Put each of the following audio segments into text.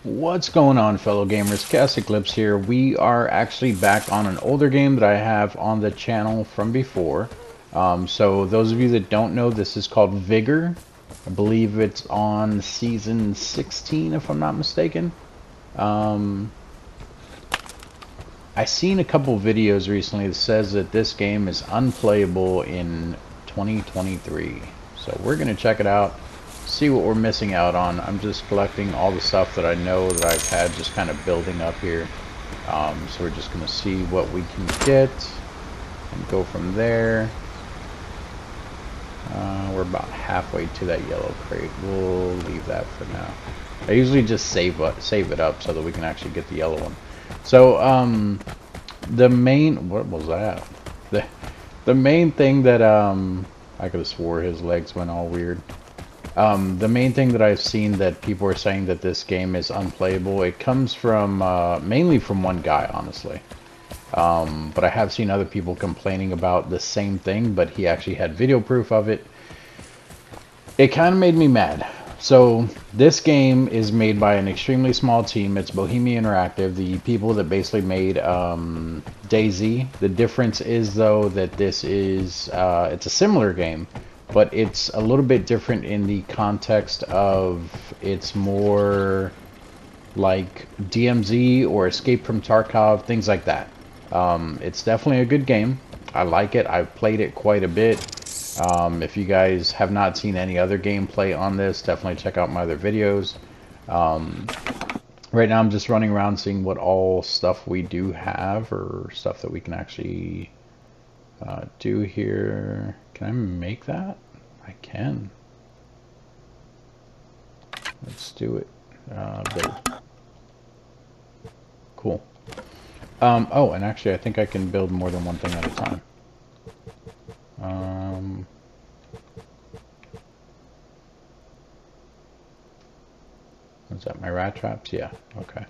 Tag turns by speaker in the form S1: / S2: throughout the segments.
S1: What's going on, fellow gamers? ChaosEclipse here. We are actually back on an older game that I have on the channel from before. So those of you that don't know, this is called Vigor. I believe it's on season 16, if I'm not mistaken. I seen a couple videos recently that says that this game is unplayable in 2023. So we're going to check it out, see what we're missing out on. I'm just collecting all the stuff that I know that I've had just kind of building up here. So we're just going to see what we can get and go from there. We're about halfway to that yellow crate. We'll leave that for now. I usually just save it up so that we can actually get the yellow one. So, the main, what was that? The main thing that, I could have swore his legs went all weird. The main thing that I've seen that people are saying that this game is unplayable, it comes from, mainly from one guy, honestly. But I have seen other people complaining about the same thing, but he actually had video proof of it. It kind of made me mad. So this game is made by an extremely small team. It's Bohemia Interactive, the people that basically made DayZ. The difference is though that this is it's a similar game, but it's a little bit different in the context of it's more like DMZ or Escape from Tarkov, things like that. It's definitely a good game. I like it. I've played it quite a bit. If you guys have not seen any other gameplay on this, definitely check out my other videos. Right now I'm just running around seeing what all stuff we do have, or stuff that we can actually do here. Can I make that? I can. Let's do it. Build. Cool. Oh, and actually I think I can build more than one thing at a time. Is that my rat traps? Yeah, okay.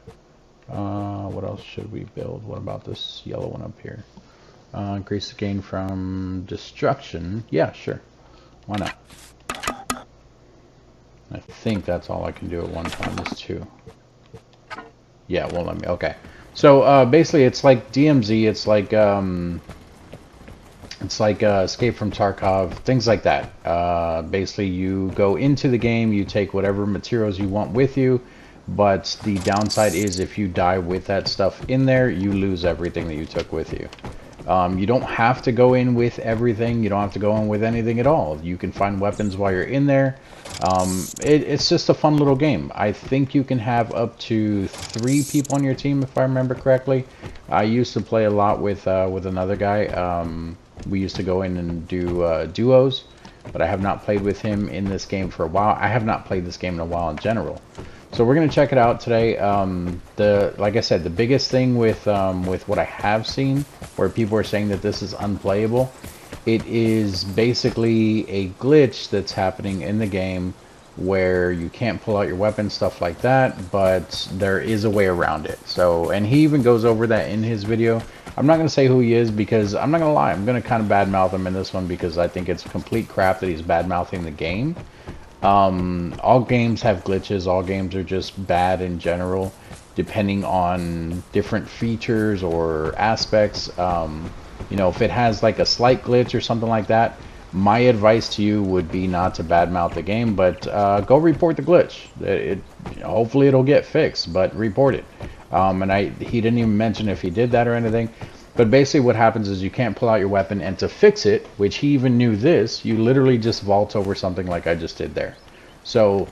S1: What else should we build? What about this yellow one up here? Increase the gain from destruction. Yeah, sure. Why not? I think that's all I can do at one time is two. Yeah, it won't let me. Okay. So basically it's like DMZ, it's like Escape from Tarkov, things like that. Basically, you go into the game, you take whatever materials you want with you, but the downside is if you die with that stuff in there, you lose everything that you took with you. You don't have to go in with everything. You don't have to go in with anything at all. You can find weapons while you're in there. It's just a fun little game. I think you can have up to 3 people on your team, if I remember correctly. I used to play a lot with another guy. We used to go in and do duos, but I have not played with him in this game for a while. I have not played this game in a while in general. So we're going to check it out today. Like I said, the biggest thing with what I have seen, where people are saying that this is unplayable, it is basically a glitch that's happening in the game where you can't pull out your weapon, stuff like that, but there is a way around it. So, and he even goes over that in his video. I'm not going to say who he is because I'm not going to lie. I'm going to kind of badmouth him in this one because I think it's complete crap that he's badmouthing the game. All games have glitches. All games are just bad in general, depending on different features or aspects. You know, if it has like a slight glitch or something like that, my advice to you would be not to badmouth the game, but go report the glitch. Hopefully it'll get fixed, but report it. And he didn't even mention if he did that or anything. But basically what happens is you can't pull out your weapon, and to fix it, which he even knew this, you literally just vault over something like I just did there. So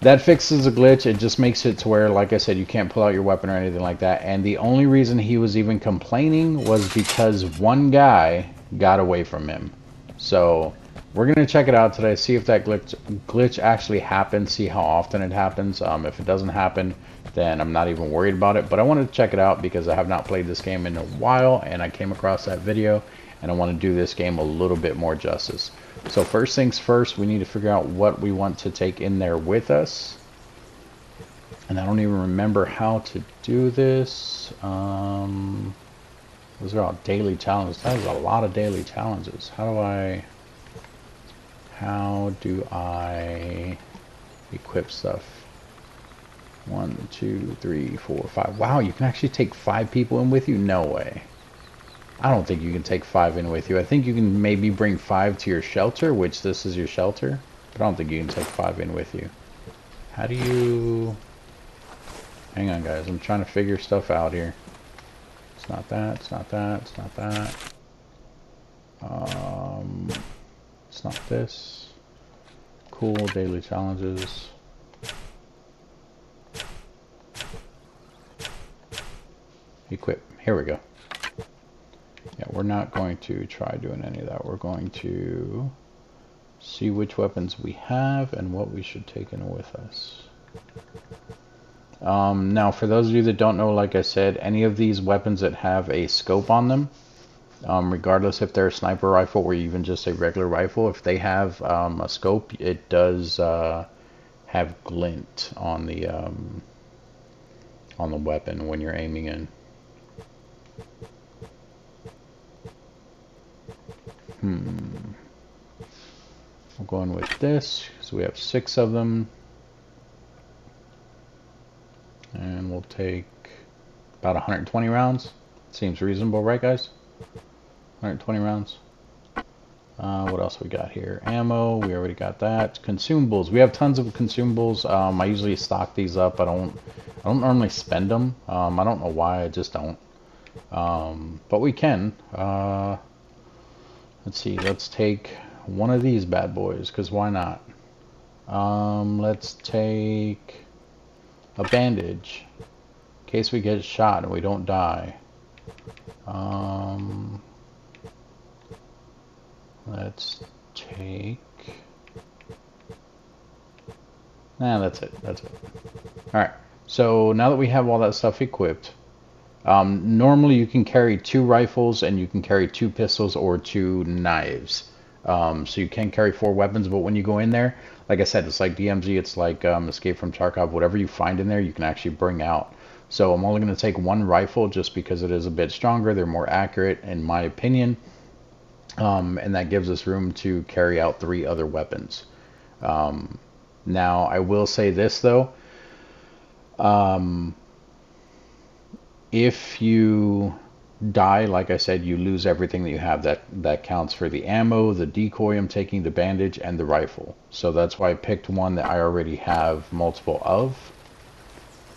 S1: that fixes a glitch. It just makes it to where, like I said, you can't pull out your weapon or anything like that. And the only reason he was even complaining was because one guy got away from him. So we're going to check it out today, see if that glitch actually happens, see how often it happens. If it doesn't happen, then I'm not even worried about it. But I wanted to check it out because I have not played this game in a while, and I came across that video, and I want to do this game a little bit more justice. So first things first, we need to figure out what we want to take in there with us. And I don't even remember how to do this. Those are all daily challenges. That is a lot of daily challenges. How do I equip stuff? 1, 2, 3, 4, 5. Wow, you can actually take 5 people in with you? No way. I don't think you can take 5 in with you. I think you can maybe bring 5 to your shelter, which this is your shelter. But I don't think you can take 5 in with you. How do you... Hang on, guys. I'm trying to figure stuff out here. It's not that. It's not that. It's not that. It's not this. Cool. Daily challenges. Equip. Here we go. Yeah, we're not going to try doing any of that. We're going to see which weapons we have and what we should take in with us. Now, for those of you that don't know, like I said, any of these weapons that have a scope on them, regardless if they're a sniper rifle or even just a regular rifle, if they have a scope, it does have glint on the weapon when you're aiming in. We're going with this, so we have 6 of them. And we'll take about 120 rounds. Seems reasonable, right, guys? 120 rounds. What else we got here? Ammo, we already got that. Consumables, we have tons of consumables. I usually stock these up. I don't normally spend them. I don't know why, I just don't. But we can. Let's see, let's take one of these bad boys, because why not? Let's take a bandage in case we get shot and we don't die. Let's take... Nah, that's it. That's it. Alright, so now that we have all that stuff equipped, normally you can carry 2 rifles and you can carry 2 pistols or 2 knives. So you can carry 4 weapons, but when you go in there, like I said, it's like DMZ, it's like Escape from Tarkov. Whatever you find in there, you can actually bring out. So I'm only going to take 1 rifle just because it is a bit stronger. They're more accurate, in my opinion. And that gives us room to carry out 3 other weapons. Now, I will say this, though. If you die, like I said, you lose everything that you have. That counts for the ammo, the decoy I'm taking, the bandage, and the rifle. So that's why I picked one that I already have multiple of.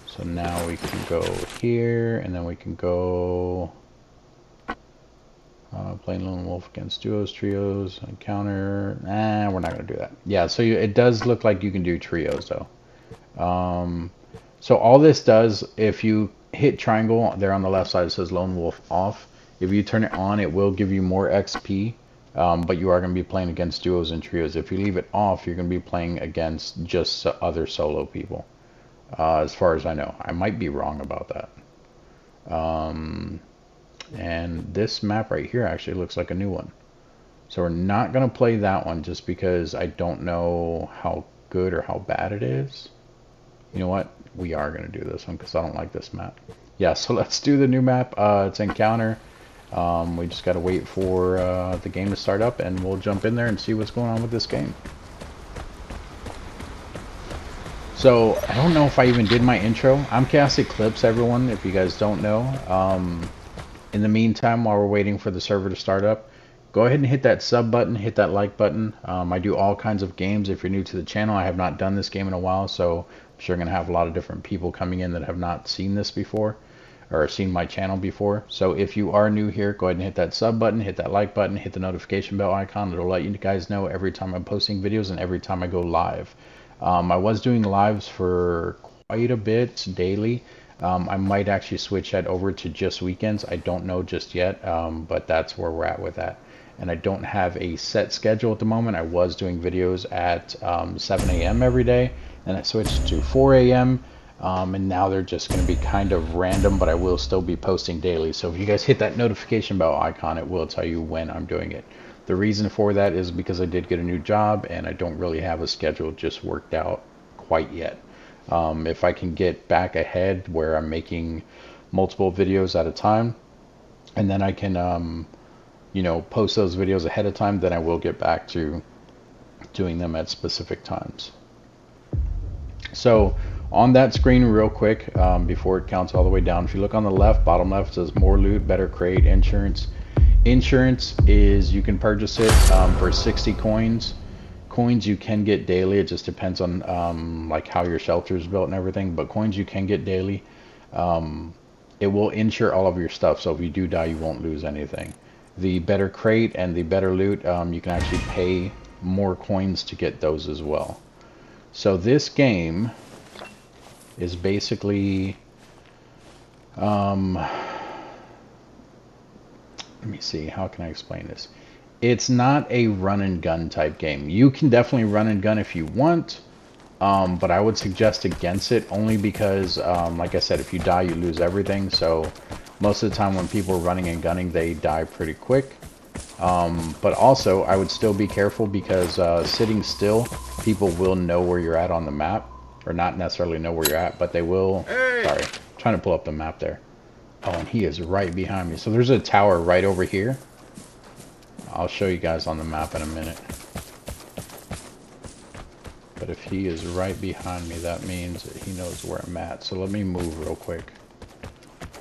S1: So now we can go here, and then we can go playing Lone Wolf against duos, trios, encounter. Nah, we're not going to do that. Yeah, so it does look like you can do trios, though. So all this does, if you hit triangle there on the left side, it says Lone Wolf off. If you turn it on, it will give you more XP, but you are going to be playing against duos and trios. If you leave it off, you're going to be playing against just other solo people, as far as I know. I might be wrong about that. And this map right here actually looks like a new one. So we're not going to play that one just because I don't know how good or how bad it is. You know what? We are going to do this one because I don't like this map. Yeah, so let's do the new map. It's Encounter. We just got to wait for the game to start up, and we'll jump in there and see what's going on with this game. So, I don't know if I even did my intro. I'm ChaosEclipse, everyone, if you guys don't know. In the meantime, while we're waiting for the server to start up, go ahead and hit that sub button, hit that like button. I do all kinds of games. If you're new to the channel, I have not done this game in a while, so I'm sure I'm going to have a lot of different people coming in that have not seen this before, or seen my channel before. So if you are new here, go ahead and hit that sub button, hit that like button, hit the notification bell icon. It'll let you guys know every time I'm posting videos and every time I go live. I was doing lives for quite a bit daily. I might actually switch that over to just weekends. I don't know just yet, but that's where we're at with that. And I don't have a set schedule at the moment. I was doing videos at 7 a.m. every day, and I switched to 4 a.m. And now they're just going to be kind of random, but I will still be posting daily. So if you guys hit that notification bell icon, it will tell you when I'm doing it. The reason for that is because I did get a new job, and I don't really have a schedule just worked out quite yet. If I can get back ahead where I'm making multiple videos at a time, and then I can, you know, post those videos ahead of time, then I will get back to doing them at specific times. So On that screen real quick, before it counts all the way down, if you look on the left, bottom left, it says more loot, better crate, insurance. Insurance is you can purchase it for 60 coins. Coins you can get daily. It just depends on like how your shelter is built and everything. But coins you can get daily. It will insure all of your stuff. So if you do die, you won't lose anything. The better crate and the better loot, you can actually pay more coins to get those as well. So this game is basically let me see, how can I explain this? It's not a run and gun type game. You can definitely run and gun if you want, but I would suggest against it only because, like I said, if you die, you lose everything. So most of the time when people are running and gunning, they die pretty quick. But also, I would still be careful because sitting still, people will know where you're at on the map. Or not necessarily know where you're at, but they will. Hey! Sorry, trying to pull up the map there. Oh, and he is right behind me. So there's a tower right over here. I'll show you guys on the map in a minute. But if he is right behind me, that means that he knows where I'm at. So let me move real quick.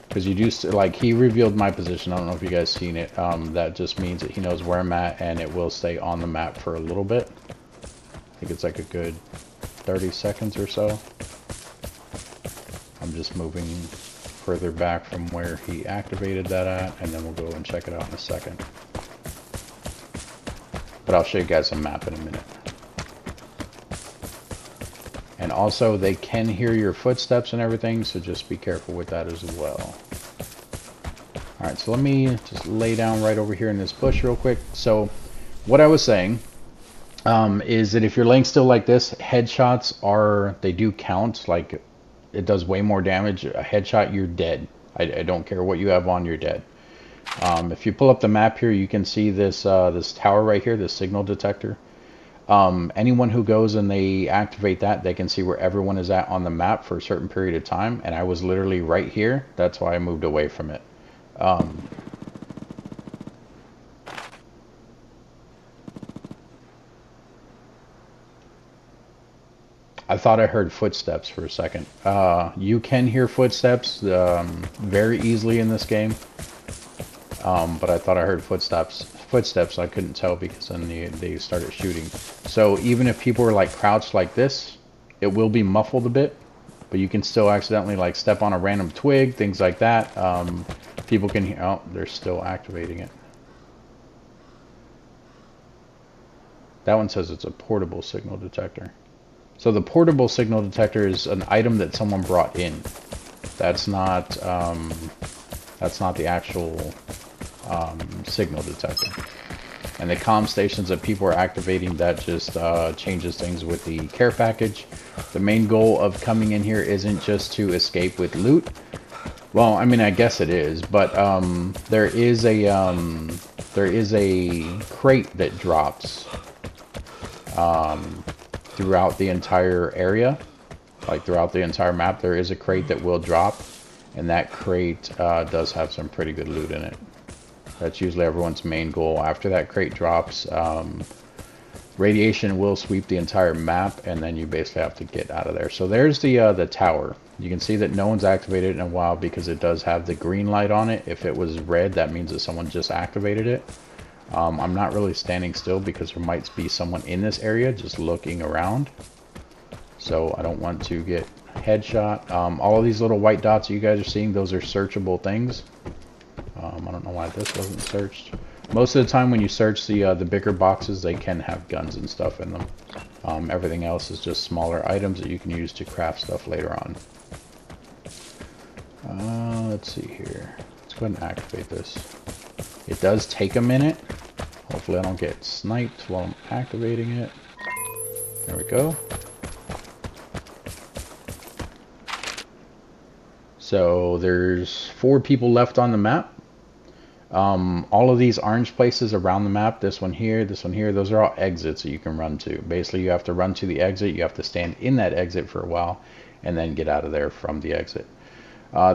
S1: Because you do, like, he revealed my position. I don't know if you guys seen it. That just means that he knows where I'm at, and it will stay on the map for a little bit. I think it's like a good 30 seconds or so. I'm just moving further back from where he activated that at, and then we'll go and check it out in a second. But I'll show you guys a map in a minute. And also, they can hear your footsteps and everything, so just be careful with that as well. Alright, so let me just lay down right over here in this bush real quick. So, what I was saying is that if you're laying still like this, headshots they do count. Like, it does way more damage. A headshot, you're dead. I don't care what you have on, you're dead. If you pull up the map here, you can see this this tower right here, this signal detector. Anyone who goes and they activate that, they can see where everyone is at on the map for a certain period of time. And I was literally right here. That's why I moved away from it. I thought I heard footsteps for a second. You can hear footsteps very easily in this game. But I thought I heard footsteps. I couldn't tell because then they started shooting. So even if people were like crouched like this, it will be muffled a bit, but you can still accidentally like step on a random twig, things like that. People can hear. Oh, they're still activating it. That one says it's a portable signal detector. So the portable signal detector is an item that someone brought in. That's not the actual signal detector. And the comm stations that people are activating, that just changes things with the care package. The main goal of coming in here isn't just to escape with loot. Well, I mean, I guess it is, but there is a crate that drops throughout the entire area, like throughout the entire map. There is a crate that will drop, and that crate does have some pretty good loot in it. That's usually everyone's main goal. After that crate drops, radiation will sweep the entire map, and then you basically have to get out of there. So there's the tower. You can see that no one's activated it in a while because it does have the green light on it. If it was red, that means that someone just activated it. I'm not really standing still because there might be someone in this area just looking around. So I don't want to get headshot. All of these little white dots you guys are seeing, those are searchable things. I don't know why this wasn't searched. Most of the time when you search the bigger boxes, they can have guns and stuff in them. Everything else is just smaller items that you can use to craft stuff later on. Let's see here. Let's go ahead and activate this. It does take a minute. Hopefully I don't get sniped while I'm activating it. There we go. So there's 4 people left on the map. All of these orange places around the map, this one here, those are all exits that you can run to. Basically, you have to run to the exit, you have to stand in that exit for a while, and then get out of there from the exit.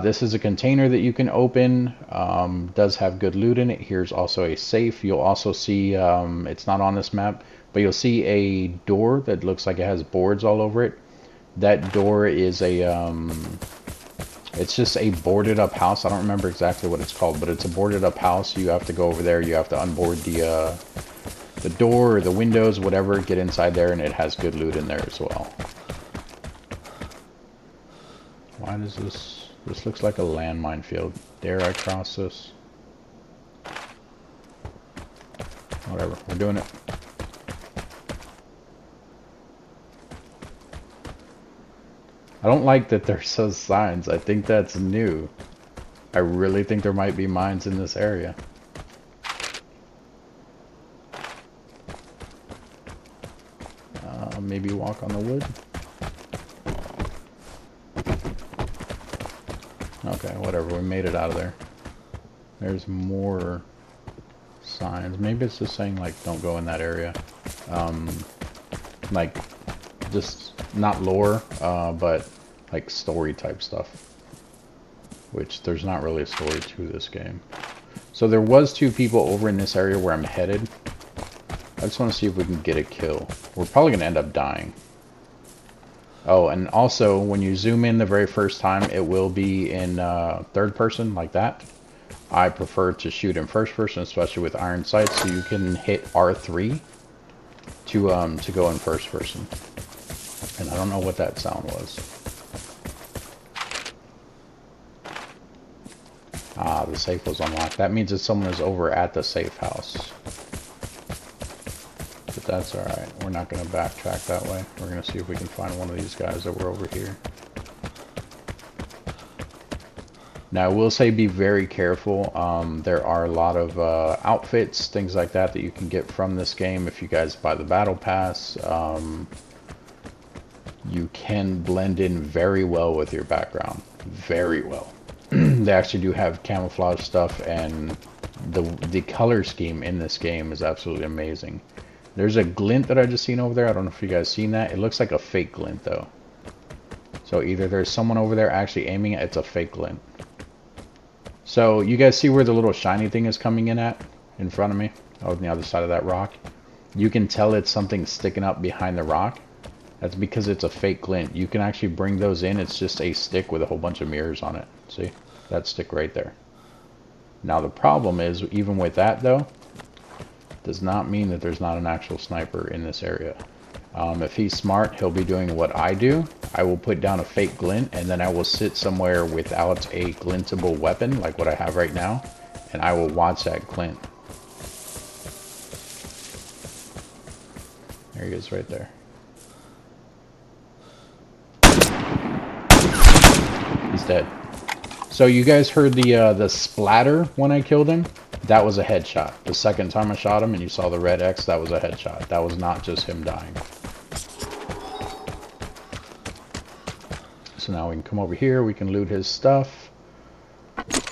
S1: This is a container that you can open, does have good loot in it. Here's also a safe. You'll also see, it's not on this map, but you'll see a door that looks like it has boards all over it. That door is a it's just a boarded up house. I don't remember exactly what it's called, but it's a boarded up house. You have to go over there. You have to unboard the door or the windows, whatever, get inside there, and it has good loot in there as well. Why does this looks like a landmine field. Dare I cross this? Whatever, we're doing it. I don't like that there's those signs. I think that's new. I really think there might be mines in this area. Maybe walk on the wood. Okay, whatever. We made it out of there. There's more signs. Maybe it's just saying, like, don't go in that area. Like, just not lore, but like story type stuff. Which there's not really a story to this game. So there was 2 people over in this area where I'm headed. I just want to see if we can get a kill. We're probably going to end up dying. Oh, and also, when you zoom in the very first time, it will be in third person, like that. I prefer to shoot in first person, especially with iron sights, so you can hit R3 to go in first person. And I don't know what that sound was. Ah, the safe was unlocked. That means that someone is over at the safe house. But that's alright. We're not going to backtrack that way. We're going to see if we can find one of these guys that were over here. Now, I will say be very careful. There are a lot of outfits, things like that, that you can get from this game if you guys buy the Battle Pass. You can blend in very well with your background. Very well. They actually do have camouflage stuff, and the color scheme in this game is absolutely amazing. There's a glint that I just seen over there. I don't know if you guys seen that. It looks like a fake glint, though. So either there's someone over there actually aiming it, it's a fake glint. So you guys see where the little shiny thing is coming in at? In front of me? On the other side of that rock? You can tell it's something sticking up behind the rock. That's because it's a fake glint. You can actually bring those in. It's just a stick with a whole bunch of mirrors on it. See? That stick right there. Now the problem is, even with that though, does not mean that there's not an actual sniper in this area. If he's smart, he'll be doing what I do. I will put down a fake glint, and then I will sit somewhere without a glintable weapon, like what I have right now, and I will watch that glint. There he is right there. He's dead. So you guys heard the splatter when I killed him? That was a headshot. The second time I shot him and you saw the red X, that was a headshot. That was not just him dying. So now we can come over here, we can loot his stuff.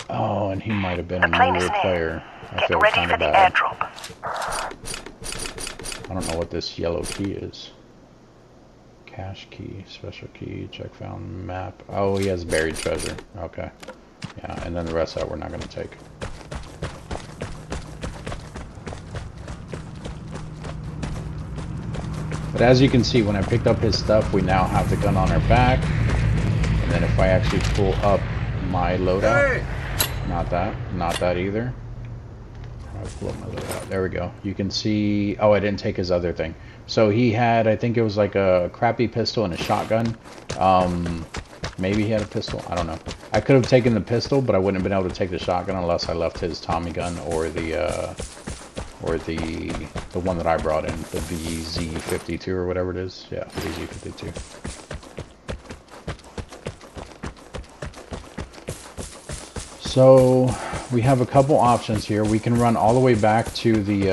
S1: Oh, and he might have been a newer player. I feel kind of bad. I don't know what this yellow key is. Cache key, special key, check found map. Oh, he has buried treasure. Okay. Yeah, and then the rest of that we're not going to take. But as you can see, when I picked up his stuff, we now have the gun on our back. And then if I actually pull up my loadout, not that either. I'll pull up my loadout. There we go. You can see, oh, I didn't take his other thing. So he had, I think it was like a crappy pistol and a shotgun. Maybe he had a pistol. I don't know. I could have taken the pistol, but I wouldn't have been able to take the shotgun unless I left his Tommy gun or the one that I brought in, the VZ52 or whatever it is. Yeah, VZ52. So we have a couple options here. We can run all the way back to the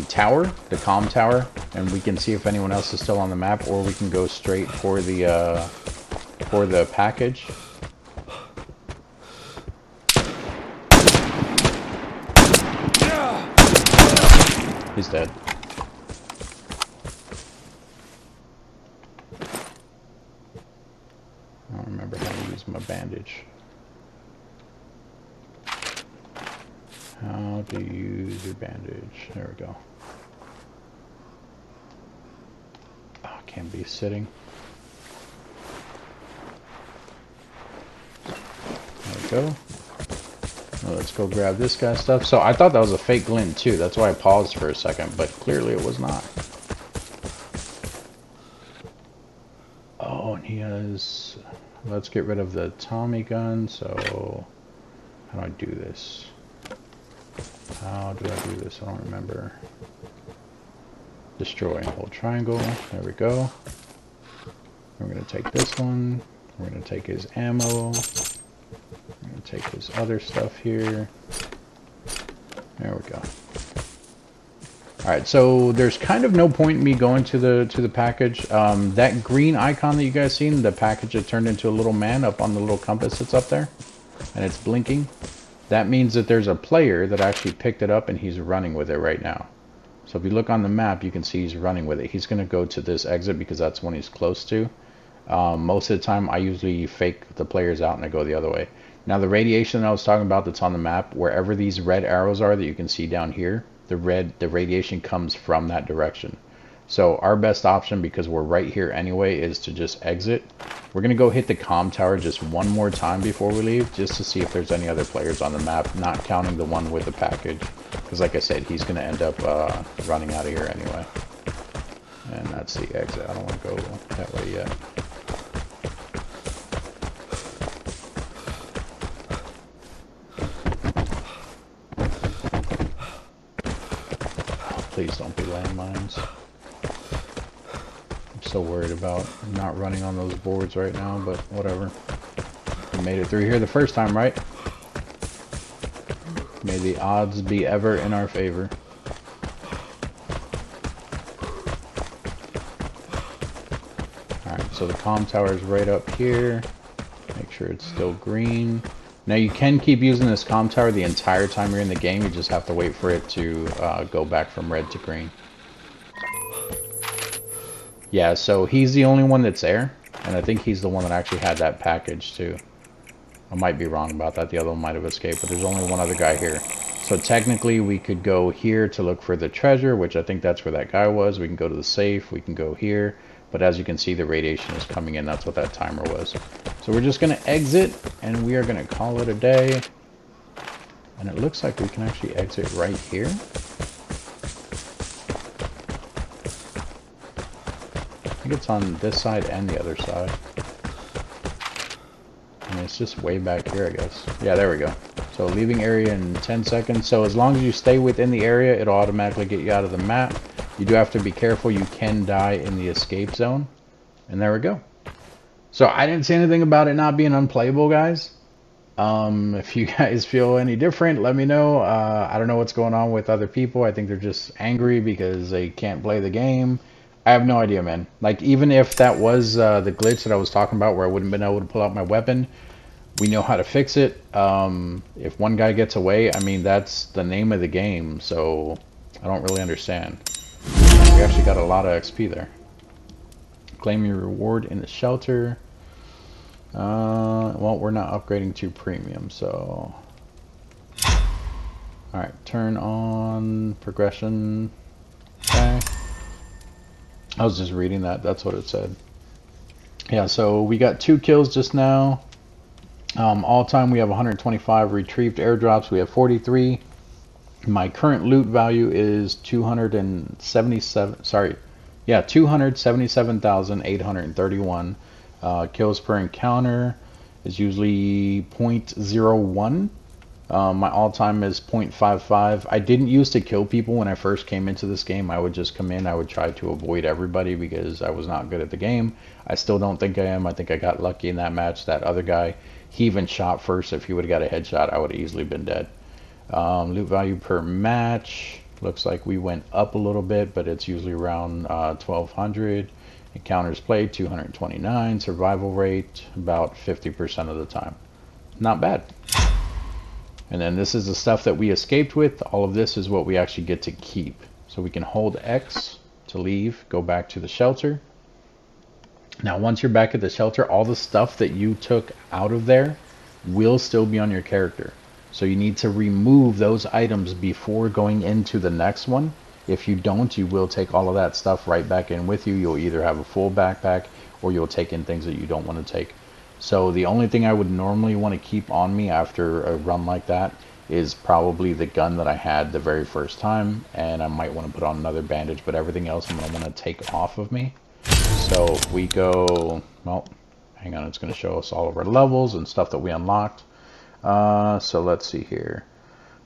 S1: tower, the comm tower, and we can see if anyone else is still on the map, or we can go straight for the package. He's dead. I don't remember how to use my bandage. How to use your bandage. There we go. Oh, can't be sitting. There we go. Well, let's go grab this guy's stuff. So I thought that was a fake glint too. That's why I paused for a second, but clearly it was not. Oh, and he has... Let's get rid of the Tommy gun. So how do I do this? How do I do this? I don't remember. Destroy. Hold triangle. There we go. We're going to take this one. We're going to take his ammo. We're going to take his other stuff here. There we go. Alright, so there's kind of no point in me going to the package. That green icon that you guys seen, the package that turned into a little man up on the little compass that's up there, and it's blinking. That means that there's a player that actually picked it up and he's running with it right now. So if you look on the map, you can see he's running with it. He's going to go to this exit because that's one he's close to. Most of the time, I usually fake the players out and I go the other way. Now, the radiation that I was talking about that's on the map, wherever these red arrows are that you can see down here, the radiation comes from that direction. So our best option, because we're right here anyway, is to just exit. We're going to go hit the comm tower just one more time before we leave, just to see if there's any other players on the map, not counting the one with the package. Because like I said, he's going to end up running out of here anyway. And that's the exit. I don't want to go that way yet. Please don't be landmines. I'm so worried about not running on those boards right now, but whatever. We made it through here the first time, right? May the odds be ever in our favor. Alright, so the comm tower is right up here. Make sure it's still green. Now you can keep using this comm tower the entire time you're in the game. You just have to wait for it to go back from red to green. Yeah, so he's the only one that's there. And I think he's the one that actually had that package too. I might be wrong about that. The other one might have escaped, but there's only one other guy here. So technically we could go here to look for the treasure, which I think that's where that guy was. We can go to the safe. We can go here. But as you can see, the radiation is coming in. That's what that timer was. So we're just going to exit, and we are going to call it a day. And it looks like we can actually exit right here. I think it's on this side and the other side. And it's just way back here, I guess. Yeah, there we go. So leaving area in 10 seconds. So as long as you stay within the area, it'll automatically get you out of the map. You do have to be careful. You can die in the escape zone. And there we go. So I didn't say anything about it not being unplayable, guys. If you guys feel any different, let me know. I don't know what's going on with other people. I think they're just angry because they can't play the game. I have no idea, man. Like, even if that was the glitch that I was talking about where I wouldn't been able to pull out my weapon, we know how to fix it. If one guy gets away, I mean, that's the name of the game. So I don't really understand. We actually got a lot of XP there. Claim your reward in the shelter. Well, we're not upgrading to premium, so... Alright, turn on progression. Okay. I was just reading that. That's what it said. Yeah, so we got 2 kills just now. All time we have 125 retrieved airdrops. We have 43. My current loot value is 277. Sorry, yeah, 277,831. Kills per encounter is usually 0.01. My all-time is 0.55. I didn't used to kill people when I first came into this game. I would just come in. I would try to avoid everybody because I was not good at the game. I still don't think I am. I think I got lucky in that match. That other guy, he even shot first. If he would have got a headshot, I would have easily been dead. Loot value per match. Looks like we went up a little bit, but it's usually around 1,200. Encounters played, 229. Survival rate, about 50% of the time. Not bad. And then this is the stuff that we escaped with. All of this is what we actually get to keep. So we can hold X to leave, go back to the shelter. Now, once you're back at the shelter, all the stuff that you took out of there will still be on your character. So you need to remove those items before going into the next one. If you don't, you will take all of that stuff right back in with you. You'll either have a full backpack or you'll take in things that you don't want to take. So the only thing I would normally want to keep on me after a run like that is probably the gun that I had the very first time, and I might want to put on another bandage, but everything else I'm going to want to take off of me. So if we go, well, hang on, it's going to show us all of our levels and stuff that we unlocked. So let's see here.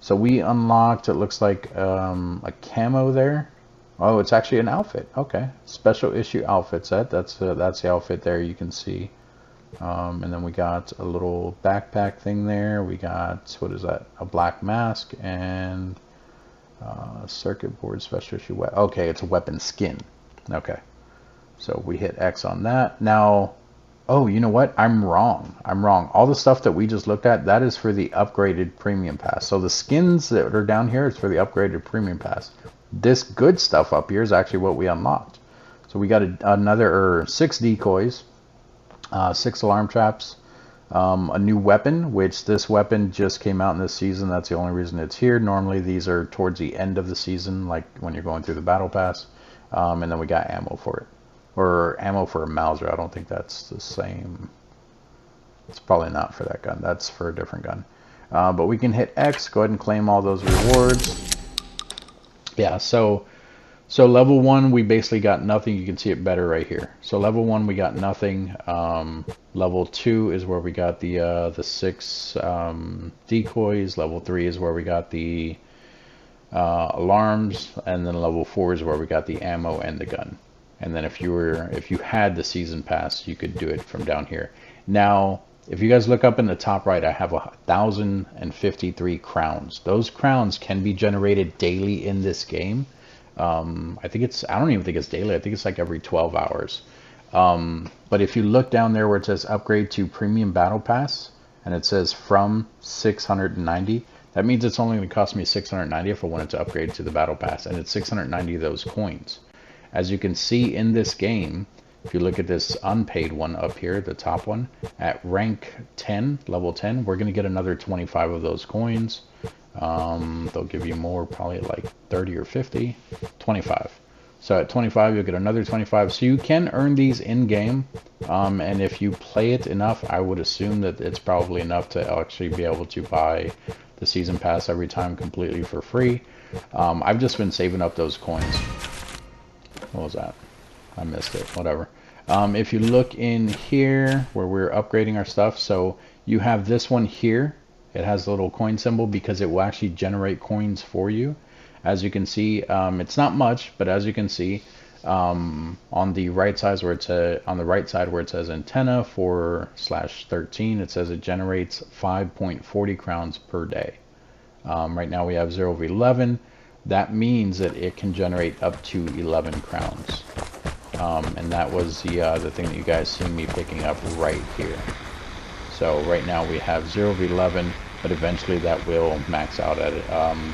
S1: So we unlocked, it looks like a camo there. Oh, it's actually an outfit. Okay, special issue outfit set. That's the outfit there. You can see. And then we got a little backpack thing there. We got, what is that? A black mask and circuit board special issue. Okay, it's a weapon skin. Okay, so we hit X on that. Now, oh, you know what? I'm wrong. I'm wrong. All the stuff that we just looked at, that is for the upgraded premium pass. So the skins that are down here is for the upgraded premium pass. This good stuff up here is actually what we unlocked. So we got another 6 decoys, 6 alarm traps, a new weapon, which this weapon just came out in this season. That's the only reason it's here. Normally these are towards the end of the season, like when you're going through the battle pass. And then we got ammo for it. Or ammo for a Mauser. I don't think that's the same. It's probably not for that gun. That's for a different gun. But we can hit X, go ahead and claim all those rewards. Yeah, so level 1, we basically got nothing. You can see it better right here. So level 1, we got nothing. Level 2 is where we got the 6 decoys. Level 3 is where we got the alarms. And then level 4 is where we got the ammo and the gun. And then if you had the season pass, you could do it from down here. Now, if you guys look up in the top right, I have 1,053 crowns. Those crowns can be generated daily in this game. I don't even think it's daily. I think it's like every 12 hours. But if you look down there where it says upgrade to premium battle pass, and it says from 690, that means it's only going to cost me 690 if I wanted to upgrade to the battle pass, and it's 690 of those coins. As you can see in this game, if you look at this unpaid one up here, the top one, at rank 10, level 10, we're going to get another 25 of those coins. They'll give you more, probably like 30 or 50, 25. So at 25, you'll get another 25. So you can earn these in game. And if you play it enough, I would assume that it's probably enough to actually be able to buy the season pass every time completely for free. I've just been saving up those coins. What was that? I missed it. Whatever. If you look in here where we're upgrading our stuff, so you have this one here. It has a little coin symbol because it will actually generate coins for you. As you can see, it's not much, but as you can see, on the right side where it says antenna 4/13, it says it generates 5.40 crowns per day. Right now we have 0 of 11. That means that it can generate up to 11 crowns. And that was the thing that you guys see me picking up right here. So right now we have 0 of 11, but eventually that will max out at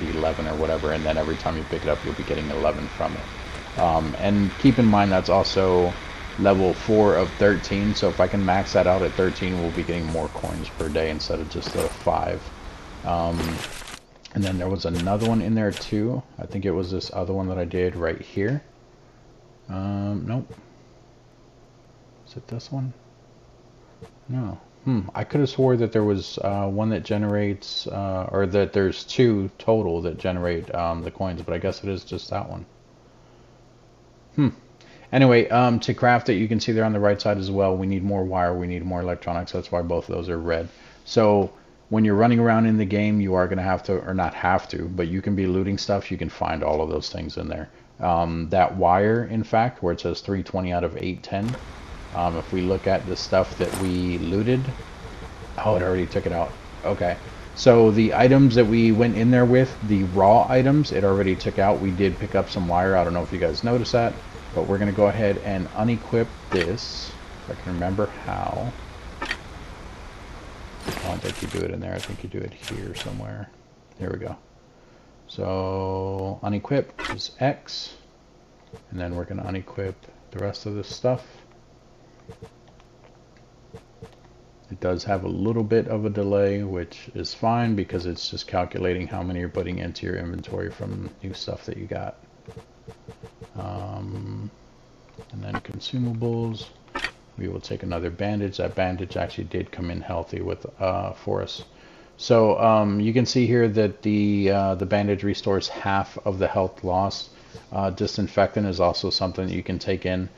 S1: the 11 or whatever, and then every time you pick it up you'll be getting 11 from it. And keep in mind that's also level 4 of 13, so if I can max that out at 13, we'll be getting more coins per day instead of just the 5. And then there was another one in there too. I think it was this other one that I did right here. Nope. Is it this one? No. I could have swore that there was one that generates, or that there's 2 total that generate the coins, but I guess it is just that one. Anyway, to craft it, you can see there on the right side as well, we need more wire, we need more electronics. That's why both of those are red. So when you're running around in the game, you are going to have to, or not have to, but you can be looting stuff. You can find all of those things in there. That wire, in fact, where it says 320 out of 810, if we look at the stuff that we looted, oh, it already took it out. Okay. So the items that we went in there with, the raw items, it already took out. We did pick up some wire. I don't know if you guys noticed that, but we're going to go ahead and unequip this, if I can remember how. I don't think you do it in there. I think you do it here somewhere. Here we go. So unequip is X, and then we're going to unequip the rest of this stuff. It does have a little bit of a delay, which is fine because it's just calculating how many you're putting into your inventory from new stuff that you got. And then consumables. We will take another bandage. That bandage actually did come in healthy with for us. So you can see here that the bandage restores half of the health loss. Disinfectant is also something that you can take in.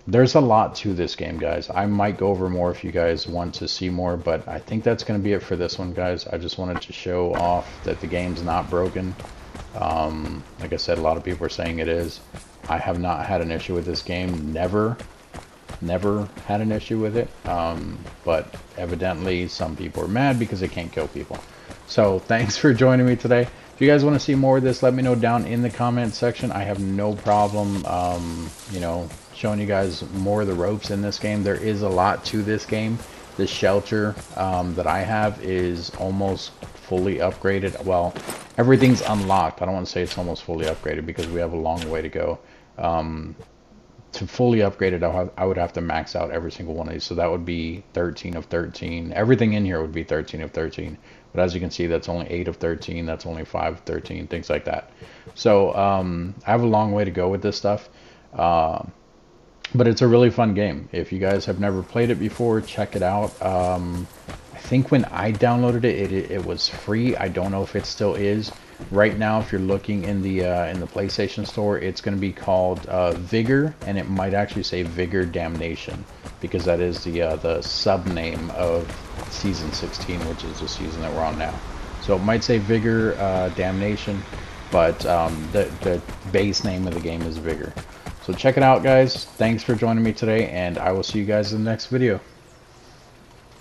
S1: There's a lot to this game, guys. I might go over more if you guys want to see more, but I think that's going to be it for this one, guys. I just wanted to show off that the game's not broken. Like I said, a lot of people are saying it is. I have not had an issue with this game. Never had an issue with it. But evidently some people are mad because they can't kill people. So thanks for joining me today. If you guys want to see more of this, let me know down in the comment section. I have no problem, you know, showing you guys more of the ropes in this game. There is a lot to this game. The shelter that I have is almost fully upgraded. Well, everything's unlocked. I don't want to say it's almost fully upgraded because we have a long way to go. To fully upgrade it, I would have to max out every single one of these. So that would be 13 of 13. Everything in here would be 13 of 13. But as you can see, that's only 8 of 13. That's only 5 of 13, things like that. So I have a long way to go with this stuff. But it's a really fun game. If you guys have never played it before, check it out. I think when I downloaded it, it was free. I don't know if it still is. Right now, if you're looking in the PlayStation Store, it's going to be called Vigor, and it might actually say Vigor Damnation, because that is the sub name of Season 16, which is the season that we're on now. So it might say Vigor Damnation, but the base name of the game is Vigor. So check it out, guys. Thanks for joining me today, and I will see you guys in the next video.